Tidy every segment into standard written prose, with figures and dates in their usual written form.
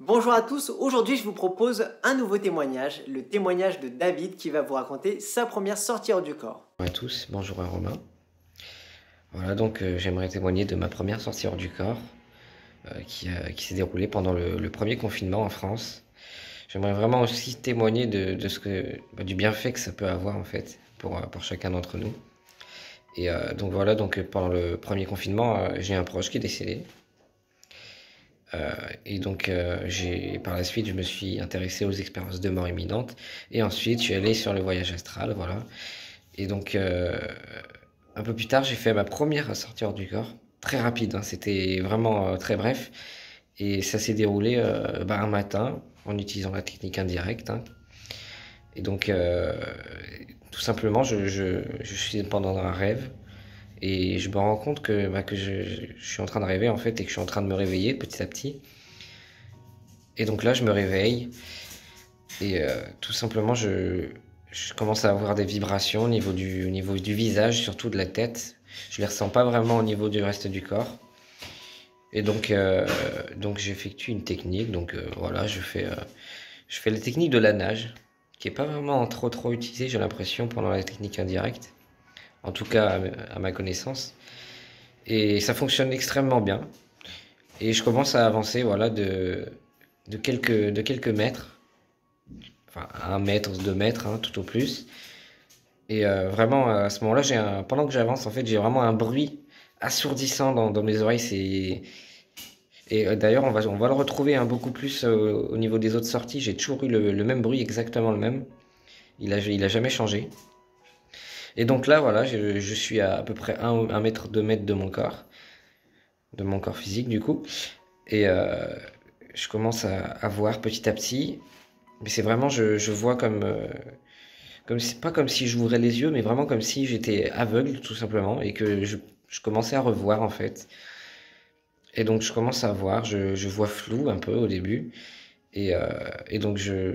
Bonjour à tous, aujourd'hui je vous propose un nouveau témoignage, le témoignage de David qui va vous raconter sa première sortie hors du corps. Bonjour à tous, bonjour à Romain. Voilà, donc j'aimerais témoigner de ma première sortie hors du corps qui s'est déroulée pendant le premier confinement en France. J'aimerais vraiment aussi témoigner du bienfait que ça peut avoir en fait pour chacun d'entre nous. Donc voilà, pendant le premier confinement, j'ai un proche qui est décédé. Par la suite, je me suis intéressé aux expériences de mort imminente. Et ensuite, je suis allé sur le voyage astral, voilà. Et donc, un peu plus tard, j'ai fait ma première sortie hors du corps. Très rapide, hein, c'était vraiment très bref. Et ça s'est déroulé un matin en utilisant la technique indirecte, hein. Et donc, tout simplement, je suis pendant un rêve. Et je me rends compte que je suis en train de rêver en fait et que je suis en train de me réveiller petit à petit. Et donc là, je me réveille et tout simplement, je commence à avoir des vibrations au niveau du visage, surtout de la tête. Je les ressens pas vraiment au niveau du reste du corps. Et donc j'effectue une technique. Voilà, je fais la technique de la nage, qui est pas vraiment trop utilisée, j'ai l'impression, pendant la technique indirecte. En tout cas, à ma connaissance. Et ça fonctionne extrêmement bien. Et je commence à avancer, voilà, de quelques mètres. Enfin, 1 mètre, 2 mètres, hein, tout au plus. Et vraiment, à ce moment-là, pendant que j'avance, en fait, j'ai vraiment un bruit assourdissant dans mes oreilles. D'ailleurs, on va le retrouver hein, beaucoup plus au niveau des autres sorties. J'ai toujours eu le même bruit, exactement le même. Il a jamais changé. Et donc là, voilà, je suis à peu près 1 mètre, 2 mètres de mon corps physique, du coup. Et je commence à voir petit à petit. Mais c'est vraiment, je vois pas comme si j'ouvrais les yeux, mais vraiment comme si j'étais aveugle, tout simplement, et que je commençais à revoir, en fait. Et donc, je commence à voir, je vois flou un peu au début, et, euh, et donc je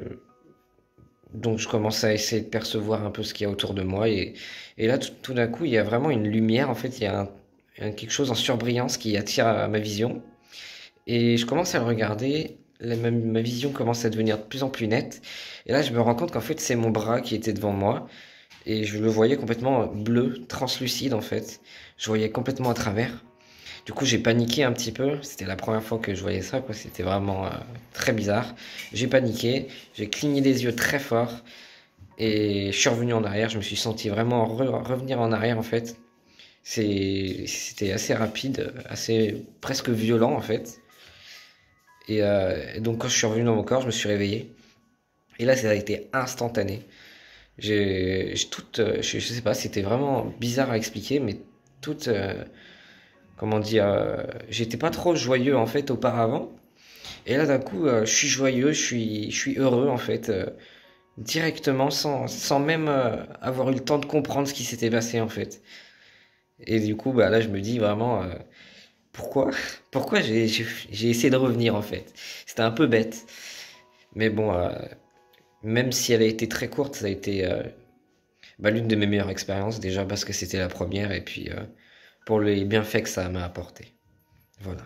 commence à essayer de percevoir un peu ce qu'il y a autour de moi, et là, tout d'un coup, il y a vraiment une lumière, en fait, il y a quelque chose en surbrillance qui attire à ma vision, et je commence à le regarder, ma vision commence à devenir de plus en plus nette, et là, je me rends compte qu'en fait, c'est mon bras qui était devant moi, et je le voyais complètement bleu, translucide en fait. Je voyais complètement à travers. Du coup, j'ai paniqué un petit peu. C'était la première fois que je voyais ça, quoi. C'était vraiment très bizarre. J'ai paniqué, j'ai cligné des yeux très fort et je suis revenu en arrière. Je me suis senti vraiment revenir en arrière en fait. C'était assez rapide, assez presque violent en fait. Et donc quand je suis revenu dans mon corps, je me suis réveillé. Et là, ça a été instantané. Je sais pas, c'était vraiment bizarre à expliquer, mais toute, comment dire, j'étais pas trop joyeux en fait auparavant. Et là d'un coup, je suis joyeux, je suis heureux en fait, directement sans même avoir eu le temps de comprendre ce qui s'était passé en fait. Et du coup, bah là je me dis vraiment, pourquoi, pourquoi j'ai essayé de revenir en fait. C'était un peu bête, mais bon, même si elle a été très courte, ça a été l'une de mes meilleures expériences, déjà parce que c'était la première, et puis pour les bienfaits que ça m'a apporté. Voilà.